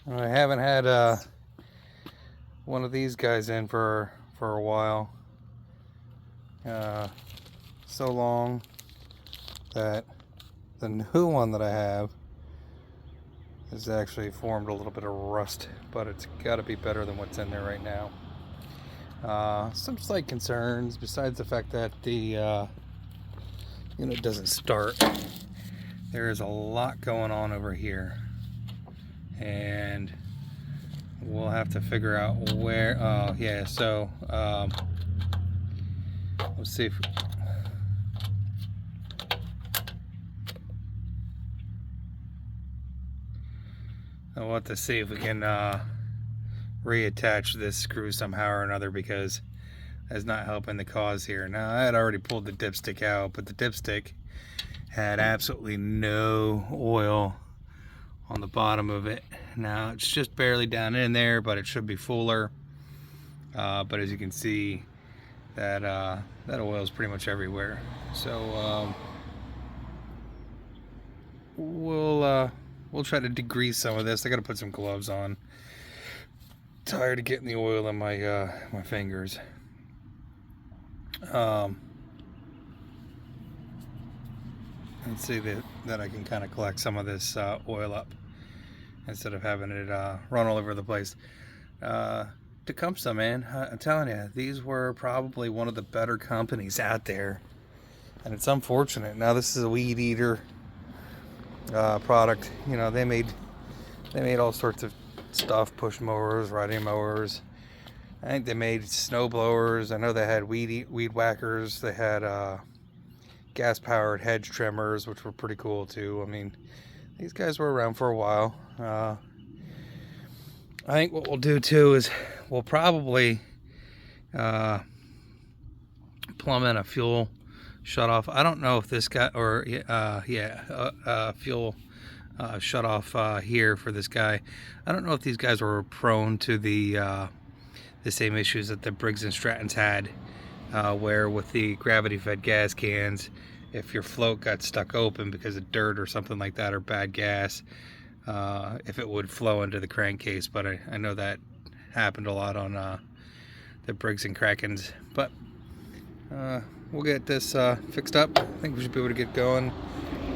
I haven't had one of these guys in for a while. So long that the new one that I have has actually formed a little bit of rust, but it's got to be better than what's in there right now. Some slight concerns besides the fact that the unit doesn't start. There is a lot going on over here, and we'll have to figure out where. Yeah, so let's see if I'll have to see if we can reattach this screw somehow or another, because that's not helping the cause here. Now, I had already pulled the dipstick out, but the dipstick had absolutely no oil on the bottom of it. Now it's just barely down in there, but it should be fuller. But as you can see, that that oil is pretty much everywhere. So we'll try to degrease some of this. I got to put some gloves on. Tired of getting the oil in my my fingers. Let's see that I can kind of collect some of this oil up instead of having it run all over the place. Tecumseh, man, I'm telling you, these were probably one of the better companies out there, and it's unfortunate. Now this is a weed eater product. You know, they made all sorts of stuff: push mowers, riding mowers. I think they made snow blowers. I know they had weed whackers. They had gas-powered hedge trimmers, which were pretty cool too. I mean, these guys were around for a while. I think what we'll do too is we'll probably plumb in a fuel shutoff. I don't know if this guy, or fuel shutoff here for this guy. I don't know if these guys were prone to the same issues that the Briggs and Strattons had, where with the gravity-fed gas cans, if your float got stuck open because of dirt or something like that, or bad gas, if it would flow into the crankcase. But I know that happened a lot on the Briggs and Krakens. But we'll get this fixed up. I think we should be able to get going.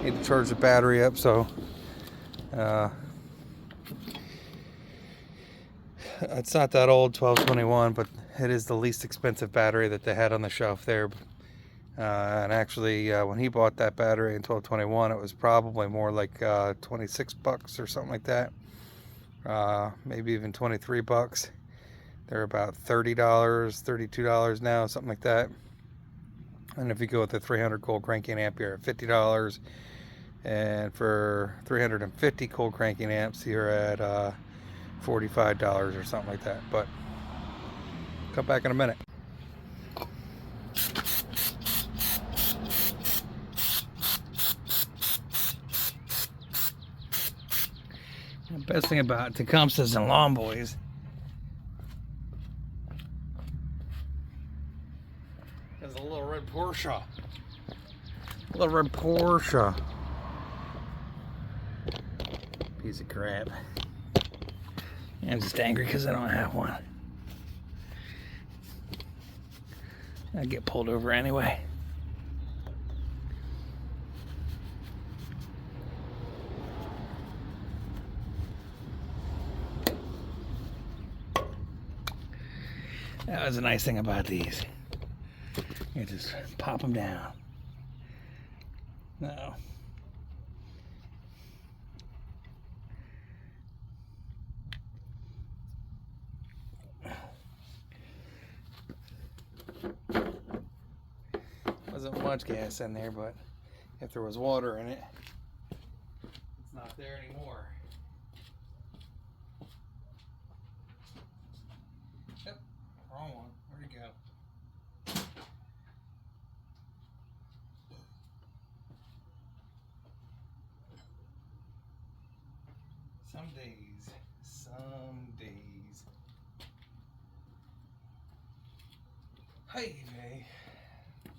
Need to charge the battery up, so it's not that old, 1221, but it is the least expensive battery that they had on the shelf there. And actually, when he bought that battery in 1221, it was probably more like 26 bucks or something like that. Maybe even 23 bucks. They're about $30, $32 now, something like that. And if you go with the 300 cold cranking amp, you're at $50. And for 350 cold cranking amps, you're at $45 or something like that. But come back in a minute. The best thing about Tecumsehs and Lawn Boys is a little red Porsche. A little red Porsche. Piece of crap. I'm just angry because I don't have one. I get pulled over anyway. That was a nice thing about these. You just pop them down. No. Wasn't much gas in there, but if there was water in it, it's not there anymore. Yep, wrong one. Where'd it go? Some days. Hey, hey.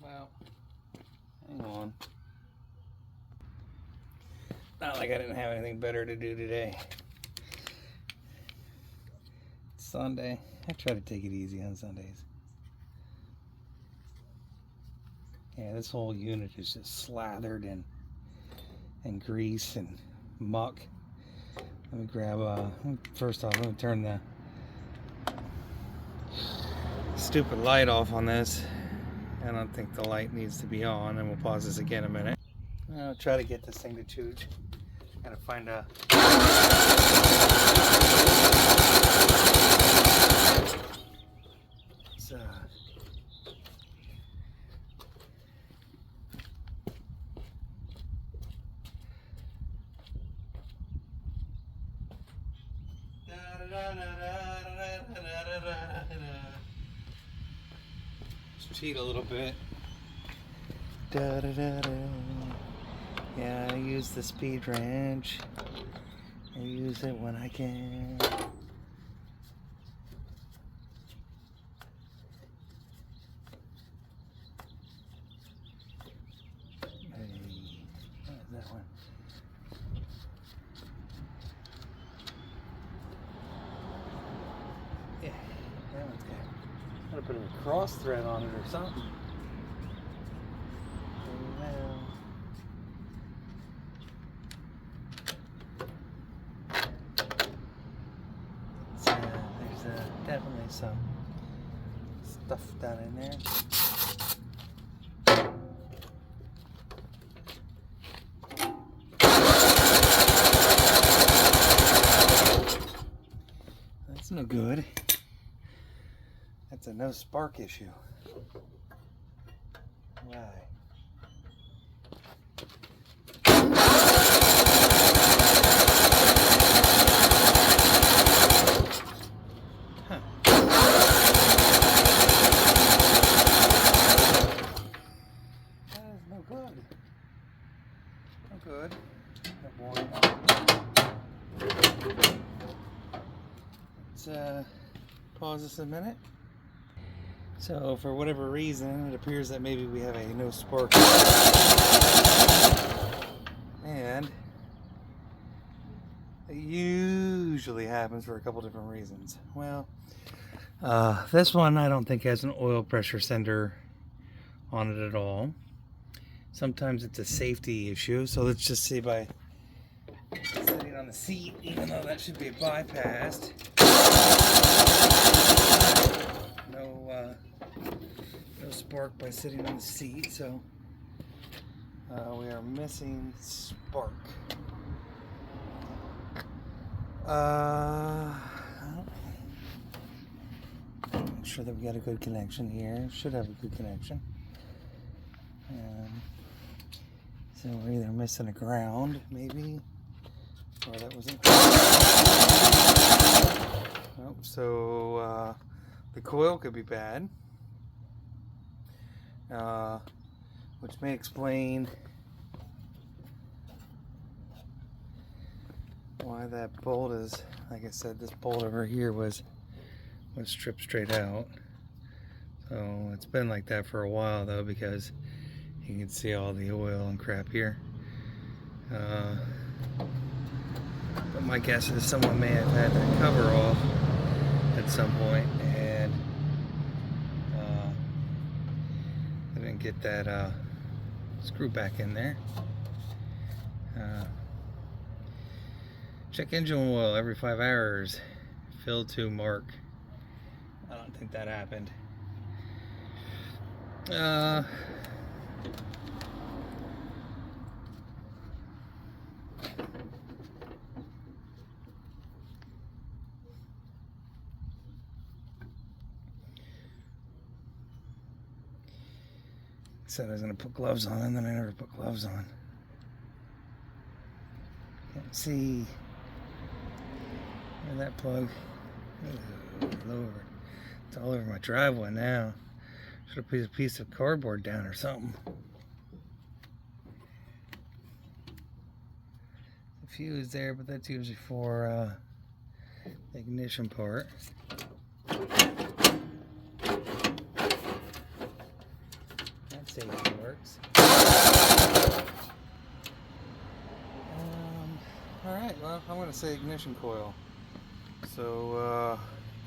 Well, hang on. Not like I didn't have anything better to do today. Sunday. I try to take it easy on Sundays. Yeah, this whole unit is just slathered in grease and muck. Let me grab first off, let me turn the stupid light off on this. I don't think the light needs to be on, and we'll pause this again in a minute. I'll try to get this thing to chooch. Gotta find a Let's cheat a little bit. Yeah, I use the speed wrench. I use it when I can. Hey, that one. Yeah, that one's got a little bit of a cross thread on it or something. There's definitely some stuff down in there. That's no good. That's a no spark issue. Why? Good. Let's pause this a minute. So for whatever reason, it appears that maybe we have a no spark. And it usually happens for a couple different reasons. Well, this one I don't think has an oil pressure sender on it at all. Sometimes it's a safety issue, so let's just see by sitting on the seat, even though that should be bypassed. No spark by sitting on the seat, so we are missing spark. Make sure that we got a good connection here. Should have a good connection. So we're either missing a ground, maybe, or that wasn't. Oh, so the coil could be bad, which may explain why that bolt is. Like I said, this bolt over here was stripped straight out. So it's been like that for a while though, because you can see all the oil and crap here. But my guess is someone may have had that cover off at some point, and they didn't get that screw back in there. Check engine oil every 5 hours. Fill to mark. I don't think that happened. Said I was going to put gloves on, and then I never put gloves on. Can't see where that plug. Ooh, Lord, it's all over my driveway now. Should have put a piece of cardboard down or something. The fuse there, but that's usually for the ignition part. Safety works. Alright, well, I'm going to say ignition coil. So,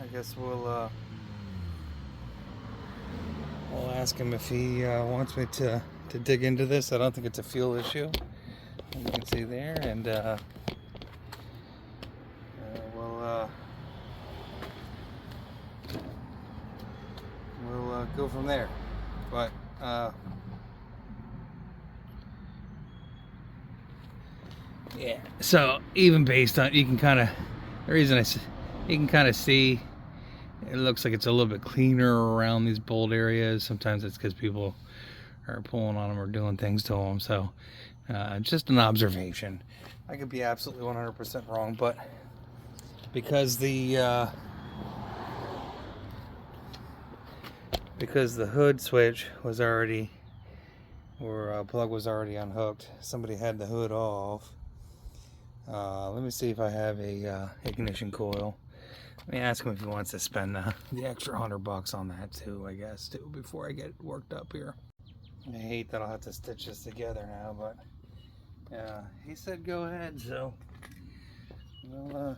I guess we'll ask him if he wants me to dig into this. I don't think it's a fuel issue, as you can see there, and we'll go from there. But yeah, so even based on, you can kind of, the reason you can kind of see it looks like it's a little bit cleaner around these bolt areas. Sometimes it's because people are pulling on them or doing things to them. So just an observation. I could be absolutely 100% wrong, but because the hood switch was already, or plug was already unhooked, somebody had the hood off. Let me see if I have a ignition coil. Let me ask him if he wants to spend the extra $100 on that too, I guess, too, before I get worked up here. I hate that I'll have to stitch this together now, but he said go ahead, so we'll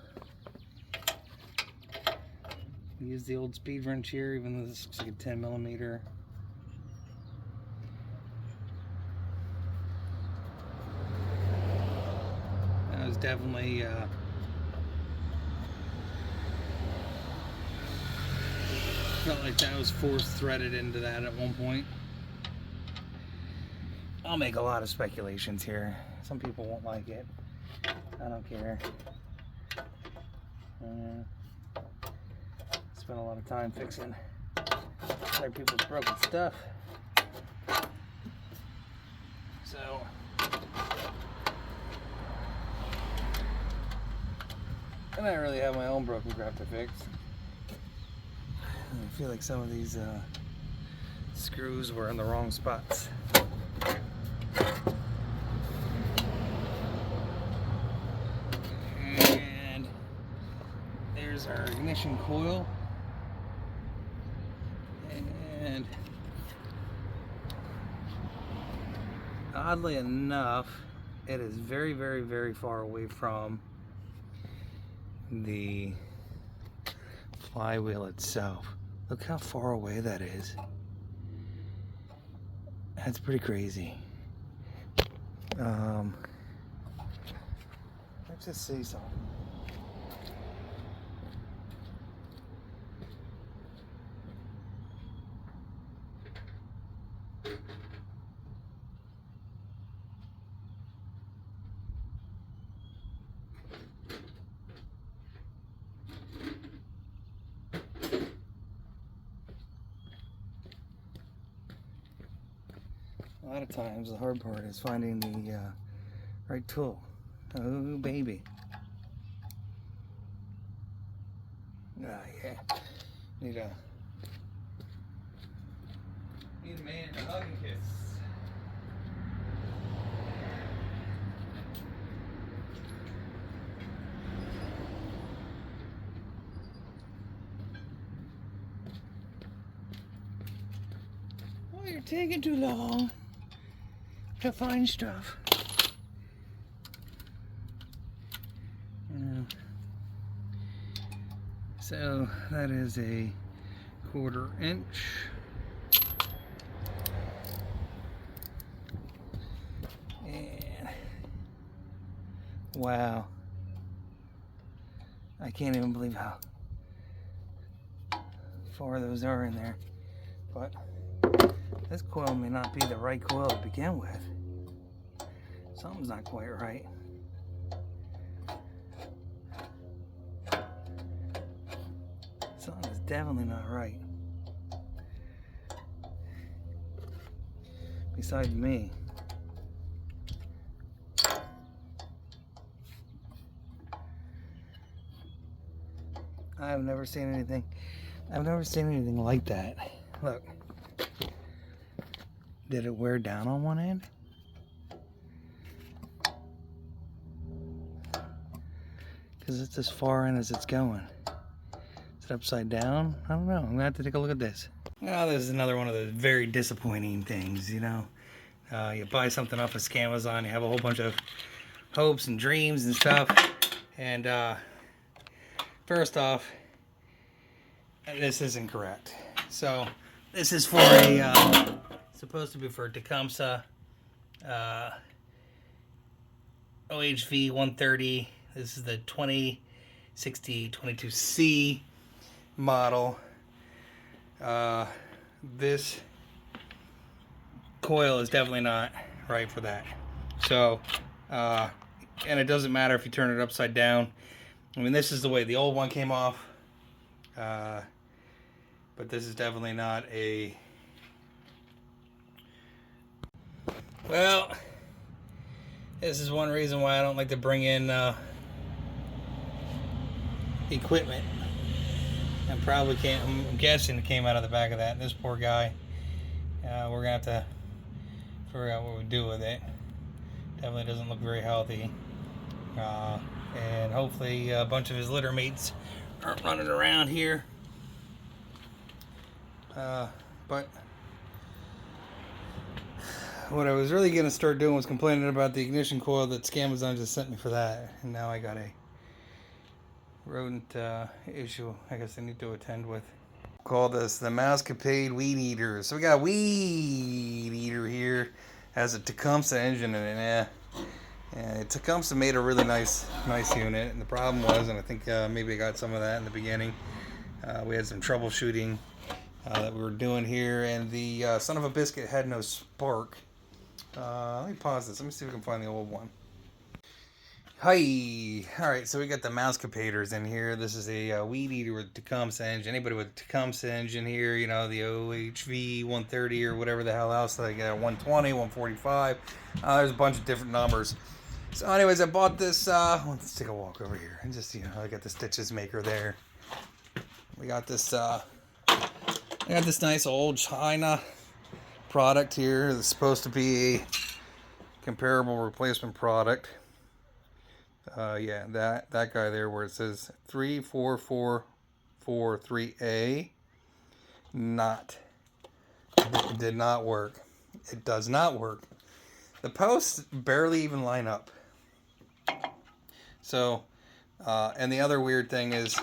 use the old speed wrench here, even though this looks like a 10mm. That was definitely felt like that was force threaded into that at one point. I'll make a lot of speculations here. Some people won't like it. I don't care. Spent a lot of time fixing other people's broken stuff. So and I really have my own broken crap to fix. I feel like some of these screws were in the wrong spots. And there's our ignition coil. And oddly enough, it is very, very, very far away from the flywheel itself. Look how far away that is. That's pretty crazy. Let's just see something. A lot of times the hard part is finding the right tool. Oh baby. Yeah. Need a man to hug and kiss. Oh, you're taking too long to find stuff. So that is a 1/4 inch. And wow, I can't even believe how far those are in there. But this coil may not be the right coil to begin with. Something's not quite right. Something is definitely not right. Besides me. I've never seen anything like that. Look. Did it wear down on one end? Because it's as far in as it's going. Is it upside down? I don't know. I'm gonna have to take a look at this. Now, this is another one of those very disappointing things, you know. You buy something off of Scamazon, you have a whole bunch of hopes and dreams and stuff. And first off, this is incorrect. So this is for a supposed to be for a Tecumseh ohv130. This is the 2060-22C model. This coil is definitely not right for that. So, and it doesn't matter if you turn it upside down. I mean, this is the way the old one came off. But this is definitely not a... Well, this is one reason why I don't like to bring in equipment. And probably can't. I'm guessing it came out of the back of that. This poor guy. We're gonna have to figure out what we do with it. Definitely doesn't look very healthy. And hopefully a bunch of his litter mates aren't running around here. But what I was really gonna start doing was complaining about the ignition coil that Scamazon just sent me for that, and now I got a rodent issue I guess I need to attend with. Call this the Mousecapade weed eater. So we got a weed eater here, has a Tecumseh engine in it. And Tecumseh made a really nice unit, and the problem was, and I think maybe I got some of that in the beginning, we had some troubleshooting that we were doing here, and the son of a biscuit had no spark. Let me pause this. Let me see if we can find the old one. Hi. Alright, so we got the Mousecapaders in here. This is a weed eater with Tecumseh engine. Anybody with Tecumseh engine here, you know, the ohv130 or whatever the hell else, like 120, 145. There's a bunch of different numbers. So anyways, I bought this, let's take a walk over here and just, you know, I got the stitches maker there. We got this, nice old China product here that's supposed to be a comparable replacement product. Yeah, that guy there where it says 34443A, it did not work. It does not work. The posts barely even line up. So, and the other weird thing is,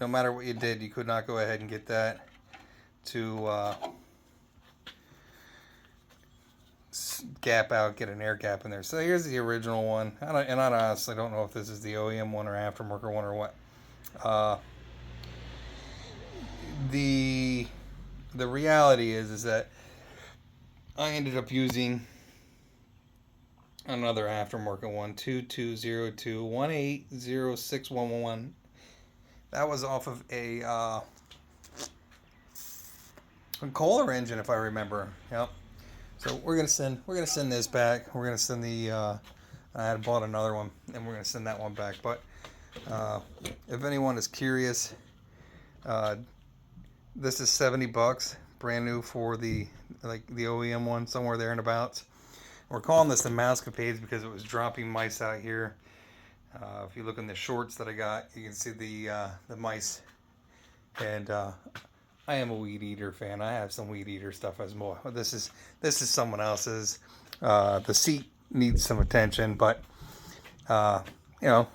no matter what you did, you could not go ahead and get that to gap out, get an air gap in there. So here's the original one, and I honestly don't know if this is the OEM one or aftermarket one or what. The reality is that I ended up using another aftermarket one, 2202180611. That was off of a Coil engine, if I remember. Yep. So we're gonna send this back. We're gonna send the I had bought another one, and we're gonna send that one back. But if anyone is curious, this is $70, brand new for the OEM one, somewhere there and abouts. We're calling this the Mousecapades because it was dropping mice out here. If you look in the shorts that I got, you can see the mice. And I am a weed eater fan. I have some weed eater stuff as well. This is someone else's. The seat needs some attention, but you know,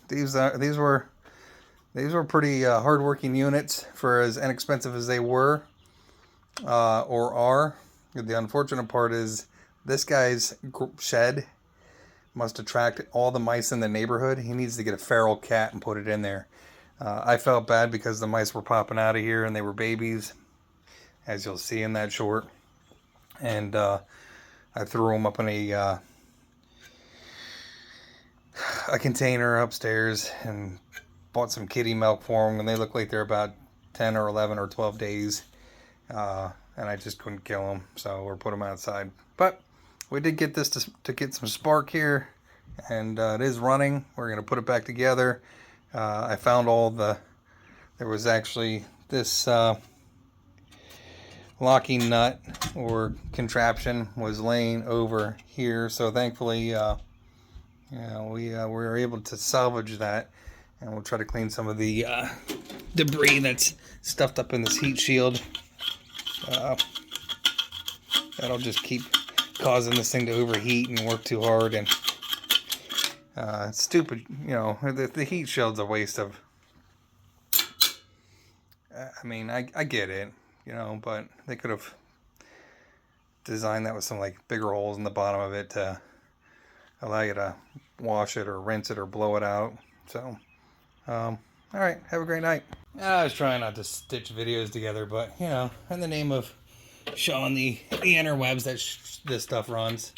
these were pretty hard-working units for as inexpensive as they were or are. The unfortunate part is this guy's shed must attract all the mice in the neighborhood. He needs to get a feral cat and put it in there. I felt bad because the mice were popping out of here and they were babies, as you'll see in that short. And I threw them up in a container upstairs and bought some kitty milk for them, and they look like they're about 10 or 11 or 12 days. And I just couldn't kill them, so we're put them outside. But we did get this to get some spark here, and it is running. We're going to put it back together. I found there was actually this locking nut or contraption was laying over here, so thankfully you know, we were able to salvage that, and we'll try to clean some of the debris that's stuffed up in this heat shield. That'll just keep causing this thing to overheat and work too hard, and it's stupid, you know. The heat shield's a waste of I mean, I get it, you know, but they could have designed that with some like bigger holes in the bottom of it to allow you to wash it or rinse it or blow it out. So, all right, have a great night. I was trying not to stitch videos together, but you know, in the name of showing the interwebs that this stuff runs.